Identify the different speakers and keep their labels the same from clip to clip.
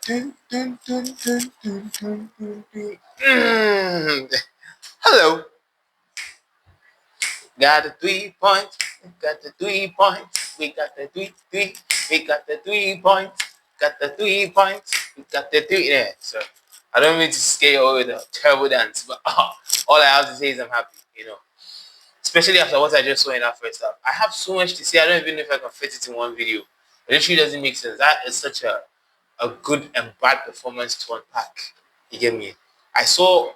Speaker 1: Hello. Got the 3 points. Got the 3 points. We got the three. We got the 3 points. Got the 3 points. We got the three. Yeah, so I don't mean to scare you away with a terrible dance, but all I have to say is I'm happy, Especially after what I just saw in that first half. I have so much to say. I don't even know if I can fit it in one video. It literally doesn't make sense. That is such a good and bad performance to unpack. You get me? I saw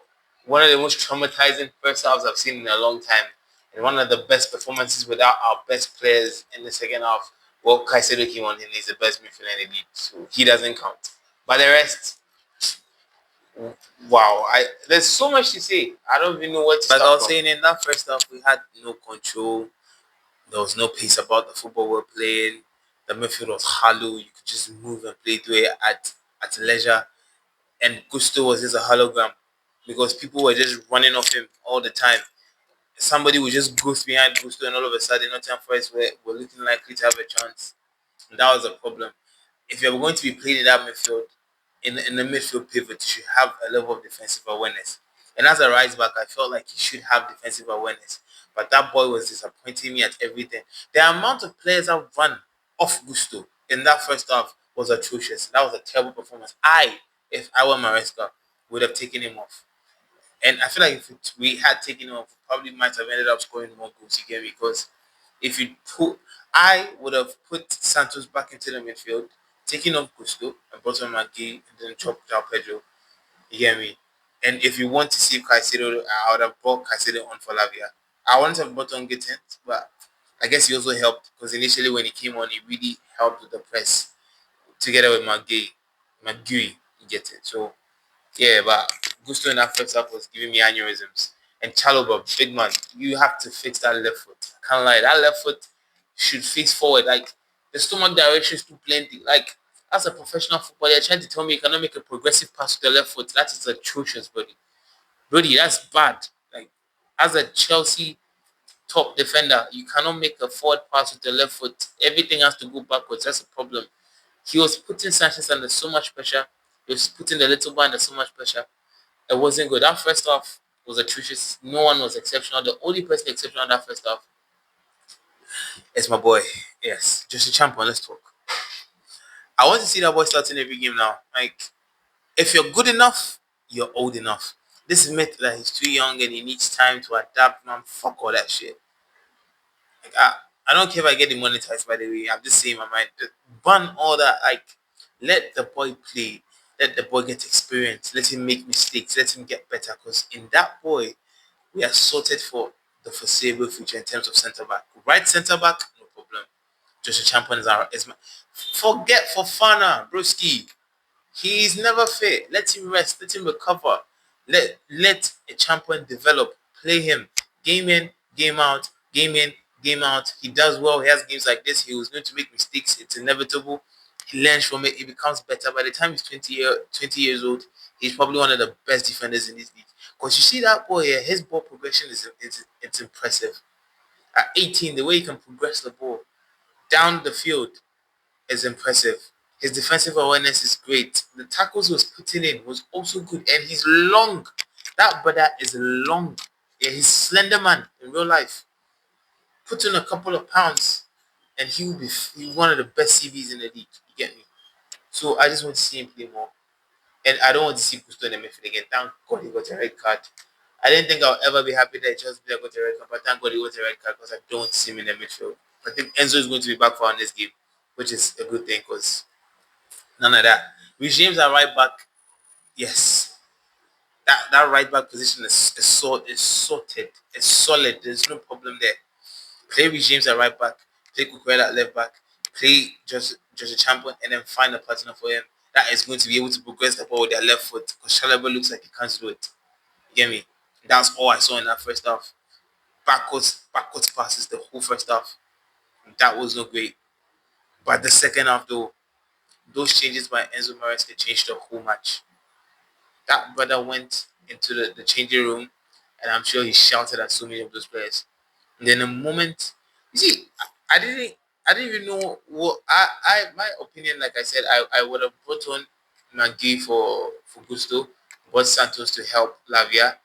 Speaker 1: one of the most traumatizing first halves I've seen in a long time, and one of the best performances without our best players in the second half. Well, Caicedo came on, and he's the best midfielder in the league, so he doesn't count. But the rest, wow! There's so much to say. I don't even know what to
Speaker 2: Like
Speaker 1: start
Speaker 2: I was
Speaker 1: from.
Speaker 2: saying, in that first half, we had no control. There was no pace about the football we're playing. The midfield was hollow. You could just move and play through it at leisure. And Gusto was just a hologram because people were just running off him all the time. Somebody would just ghost behind Gusto, and all of a sudden, Nottingham Forest were looking likely to have a chance. And that was a problem. If you're going to be playing in that midfield, in the midfield pivot, you should have a level of defensive awareness. And as a right back, I felt like he should have defensive awareness. But that boy was disappointing me at everything. The amount of players that run off Gusto in that first half was atrocious. That was a terrible performance. If I were Maresca, would have taken him off. And I feel like if we had taken him off, we probably might have ended up scoring more goals again because if you put, I would have put Santos back into the midfield, taking off Gusto and brought on McGee and then chopped out Pedro. You get me? And if you want to see Caicedo, I would have brought Caicedo on for Lavia. I wanted to have brought on Gittins, but I guess he also helped because initially when he came on, he really helped with the press together with McGee, you get it. So yeah, but Gusto in that first half was giving me aneurysms. And Chaloba, big man, you have to fix that left foot. I can't lie, that left foot should face forward. Like the stomach direction is too plenty. Like as a professional footballer, you're trying to tell me you cannot make a progressive pass with the left foot. That is atrocious, buddy. Brody, that's bad. Like as a Chelsea top defender, you cannot make a forward pass with the left foot. Everything has to go backwards. That's a problem. He was putting Sanchez under so much pressure. He was putting the little boy under so much pressure. It wasn't good. That first half was atrocious. No one was exceptional. The only person exceptional in that first half is my boy. Yes, just a champion. Let's talk. I want to see that boy starting every game now. Like, if you're good enough, you're old enough. This myth that he's too young and he needs time to adapt, man, fuck all that shit. Like, I don't care if I get demonetized, by the way. I'm just saying my mind. Ban all that. Like, let the boy play. Let the boy get experience. Let him make mistakes. Let him get better. Because in that boy, we are sorted for the foreseeable future in terms of centre back. Right centre back, no problem. Joshua Champion is my. Forget Fofana, broski. He's never fit. Let him rest. Let him recover. Let a champion develop. Play him. Game in, game out. Game in, game out. He does well. He has games like this. He was going to make mistakes. It's inevitable. He learns from it. He becomes better. By the time he's 20 years old, he's probably one of the best defenders in this league. Because you see that boy here, his ball progression it's impressive. At 18, the way he can progress the ball down the field is impressive. His defensive awareness is great. The tackles he was putting in was also good, and he's long. That brother is long. Yeah, he's slender man in real life. Put in a couple of pounds, and he one of the best CVs in the league. You get me? So I just want to see him play more, and I don't want to see Gusto in the midfield again. Thank God he got a red card. I didn't think I'll ever be happy that just got a red card, but thank God he got a red card because I don't see him in the midfield. I think Enzo is going to be back for our next game, which is a good thing because none of that. Rich James at right back, yes. That right back position is sorted. It's solid. There's no problem there. Play Rich James at right back, play Kukwela at left back, play just a champion, and then find a partner for him that is going to be able to progress the ball with their left foot. Because Chalaba looks like he can't do it. You get me? That's all I saw in that first half. Backwards passes the whole first half. That was not great. But the second half, though, those changes by Enzo Maresca changed the whole match. That brother went into the changing room, and I'm sure he shouted at so many of those players. And then the moment, you see, I didn't even know what my opinion. Like I said, I would have brought on Magui for Gusto, brought Santos to help Lavia,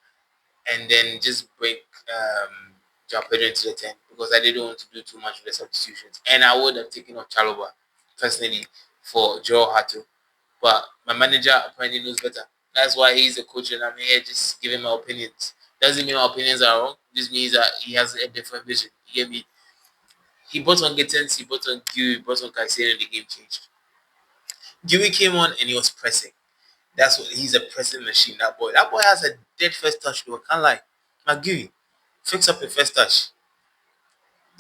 Speaker 2: and then just break Joao Pedro into the 10 because I didn't want to do too much with the substitutions. And I would have taken off Chaloba personally for Joe Hato. But my manager apparently knows better. That's why he's the coach and I'm here just giving my opinions. Doesn't mean my opinions are wrong. This means that he has a different vision. You get me? He bought on Gittins, he bought on Gui, he bought on Caicedo, and the game changed. Gui came on and he was pressing. That's what he's a pressing machine. That boy has a dead first touch. Though I can't lie. McGui, fix up your first touch.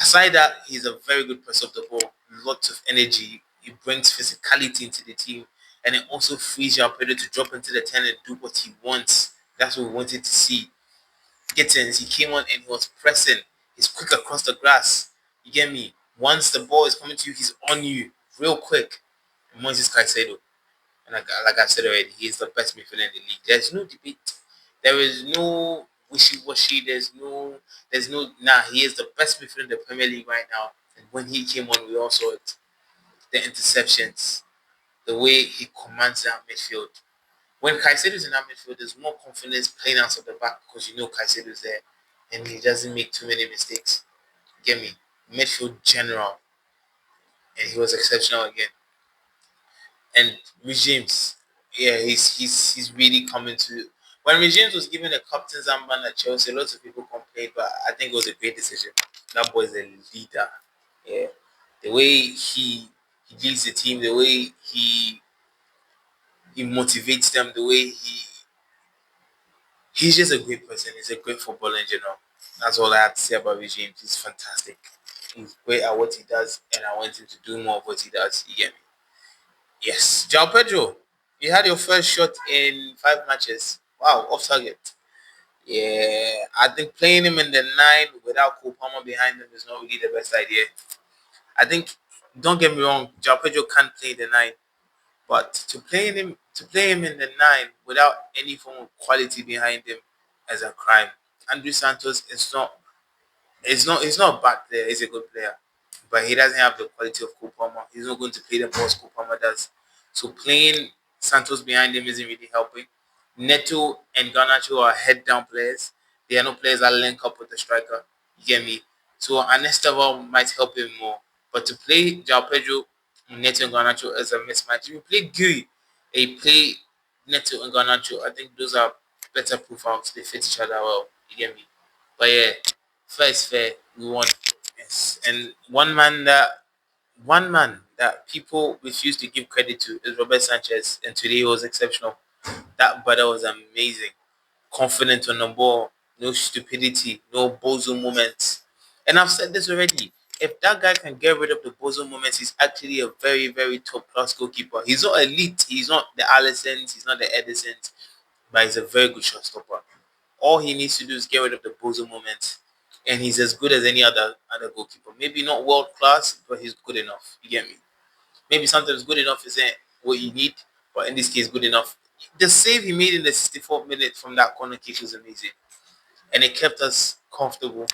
Speaker 2: Aside that, he's a very good presser of the ball. Lots of energy. He brings physicality into the team, and it also frees your Pedro to drop into the 10 and do what he wants. That's what we wanted to see. Gittins, he came on and he was pressing. He's quick across the grass. You get me? Once the ball is coming to you, he's on you real quick. And Moises Caicedo. And like I said already, he's the best midfielder in the league. There's no debate. There is no wishy-washy. Nah, he is the best midfielder in the Premier League right now. And when he came on, we all saw it. The interceptions, the way he commands that midfield. When Caicedo is in that midfield, there's more confidence playing out of the back because you know Caicedo is there. And he doesn't make too many mistakes. Get me? Midfield general. And he was exceptional again. And Regimes, yeah, he's really coming to. When Regimes was given a captain's armband at Chelsea, lots of people complained, but I think it was a great decision. That boy is a leader. Yeah, the way he leads the team, the way he motivates them, the way he's just a great person. He's a great footballer in general. That's all I have to say about Regimes. He's fantastic. He's great at what he does, and I want him to do more of what he does. You get me? Yes. João Pedro, you had your first shot in 5 matches. Wow, off target. Yeah, I think playing him in the 9 without Kupama behind him is not really the best idea. I think, don't get me wrong, João Pedro can't play the 9, but to play him in the 9 without any form of quality behind him is a crime. Andrew Santos is not he's not a bad player. He's a good player, but he doesn't have the quality of Kupama. He's not going to play the balls Kupama does. So playing Santos behind him isn't really helping. Neto and Garnacho are head down players. They are not players that link up with the striker. You get me? So Anestava might help him more. But to play João Pedro, Neto and Garnacho as a mismatch, if you play Gui, they play Neto and Garnacho. I think those are better profiles. They fit each other well. You get me? But yeah, fair is fair. We won. Yes. And one man that people refuse to give credit to is Robert Sanchez, and today he was exceptional. That brother was amazing. Confident on the ball, no stupidity, no bozo moments. And I've said this already. If that guy can get rid of the bozo moments, he's actually a very, very top class goalkeeper. He's not elite. He's not the Allisons. He's not the Edisons, but he's a very good shot stopper. All he needs to do is get rid of the bozo moments, and he's as good as any other goalkeeper. Maybe not world class, but he's good enough. You get me? Maybe sometimes good enough isn't what you need, but in this case, good enough. The save he made in the 64th minute from that corner kick was amazing, and it kept us comfortable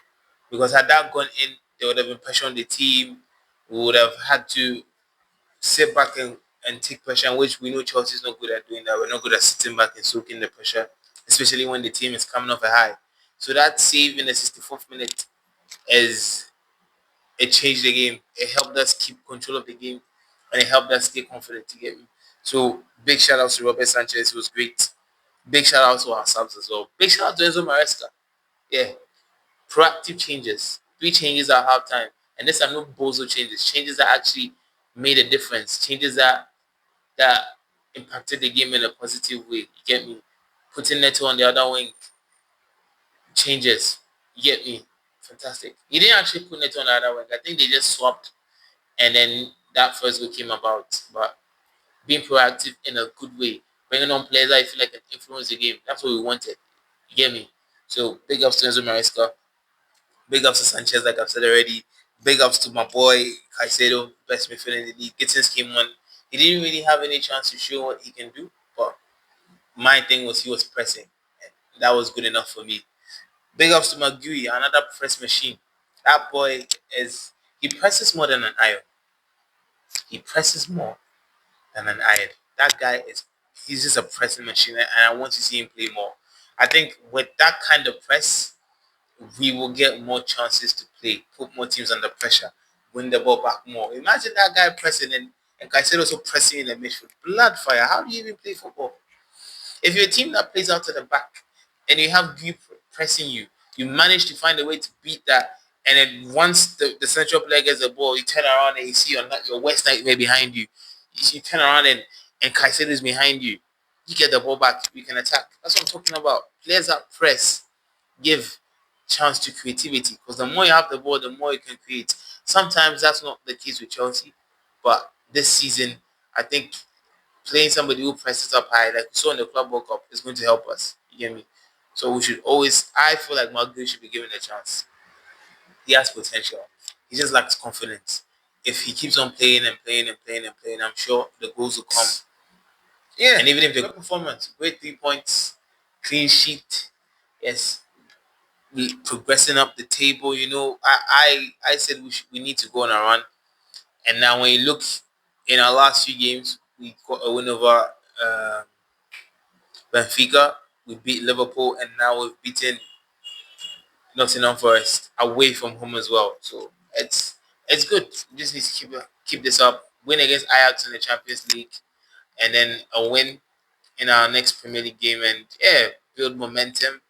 Speaker 2: because had that gone in, there would have been pressure on the team. We would have had to sit back and take pressure, which we know Chelsea is not good at doing that. We're not good at sitting back and soaking the pressure, especially when the team is coming off a high. So that save in the 64th minute is it changed the game. It helped us keep control of the game, and it helped us stay confident to get me. So big shout out to Robert Sanchez. It was great. Big shout out to our subs as well. Big shout out to Enzo Maresca. Yeah, proactive changes. 3 changes at halftime, and these are no bozo changes. Changes that actually made a difference. Changes that impacted the game in a positive way. You get me? Putting Neto on the other wing changes. You get me? Fantastic. He didn't actually put Neto on the other wing. I think they just swapped, and then that first goal came about. But being proactive in a good way, bringing on players that I feel like can influence the game. That's what we wanted. You get me? So big ups to Enzo Maresca. Big ups to Sanchez, like I've said already. Big ups to my boy Caicedo, best midfielder in the league. Gittins came on. He didn't really have any chance to show what he can do, but my thing was he was pressing. That was good enough for me. Big ups to Magui, another press machine. That boy he presses more than an iron. He presses more than an iron. That guy is he's just a pressing machine, and I want to see him play more. I think with that kind of press, we will get more chances to play, put more teams under pressure, win the ball back more. Imagine that guy pressing and Caicedo also pressing in the midfield. Blood fire. How do you even play football? If you're a team that plays out to the back and you have Guy pressing you, you manage to find a way to beat that. And then once the central player gets the ball, you turn around and you see your West Nightmare behind you. You turn around and Caicedo is behind you. You get the ball back, you can attack. That's what I'm talking about. Players that press give chance to creativity because the more you have the ball, the more you can create. Sometimes that's not the case with Chelsea, but this season, I think playing somebody who presses up high, like we saw in the Club World Cup, is going to help us. You get me? So we should always. I feel like Maguire should be given a chance. He has potential. He just lacks confidence. If he keeps on playing and playing and playing and playing, I'm sure the goals will come.
Speaker 1: Yeah,
Speaker 2: And even if the performance, great 3 points, clean sheet, yes, we progressing up the table. I said we need to go on a run. And now when you look in our last few games, we got a win over Benfica, we beat Liverpool, and now we've beaten Nottingham Forest away from home as well. So it's good. We just need to keep this up. Win against Ajax in the Champions League, and then a win in our next Premier League game, and yeah, build momentum.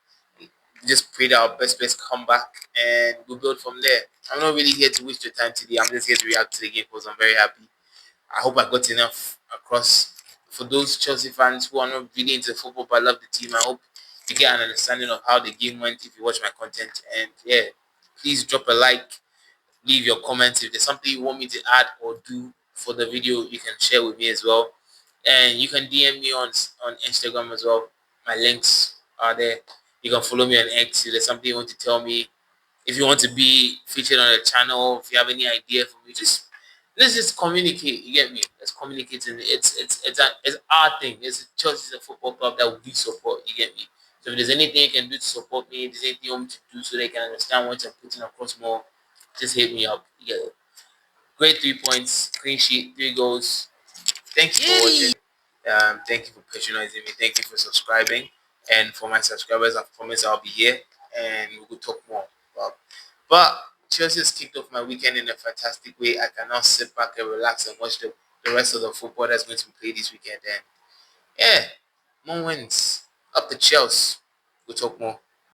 Speaker 2: Just pray that our best players come back, and we'll build from there. I'm not really here to waste your time today. I'm just here to react to the game because I'm very happy. I hope I got enough across for those Chelsea fans who are not really into football but love the team. I hope you get an understanding of how the game went if you watch my content. And yeah, please drop a like, leave your comments. If there's something you want me to add or do for the video, you can share with me as well. And you can DM me on Instagram as well. My links are there. You can follow me on X if there's something you want to tell me. If you want to be featured on the channel, if you have any idea for me, just let's just communicate. You get me? Let's communicate, and it's our thing. It's Chelsea's a football club that we support. You get me? So if there's anything you can do to support me, if there's anything you want me to do so they can understand what I'm putting across more, just hit me up. You get it? Great 3 points, clean sheet, 3 goals. Thank you for watching. Thank you for patronizing me. Thank you for subscribing. And for my subscribers, I promise I'll be here and we will talk more. But Chelsea has kicked off my weekend in a fantastic way. I can now sit back and relax and watch the rest of the football that's going to be played this weekend. And yeah, more wins. Up the Chelsea. We'll talk more.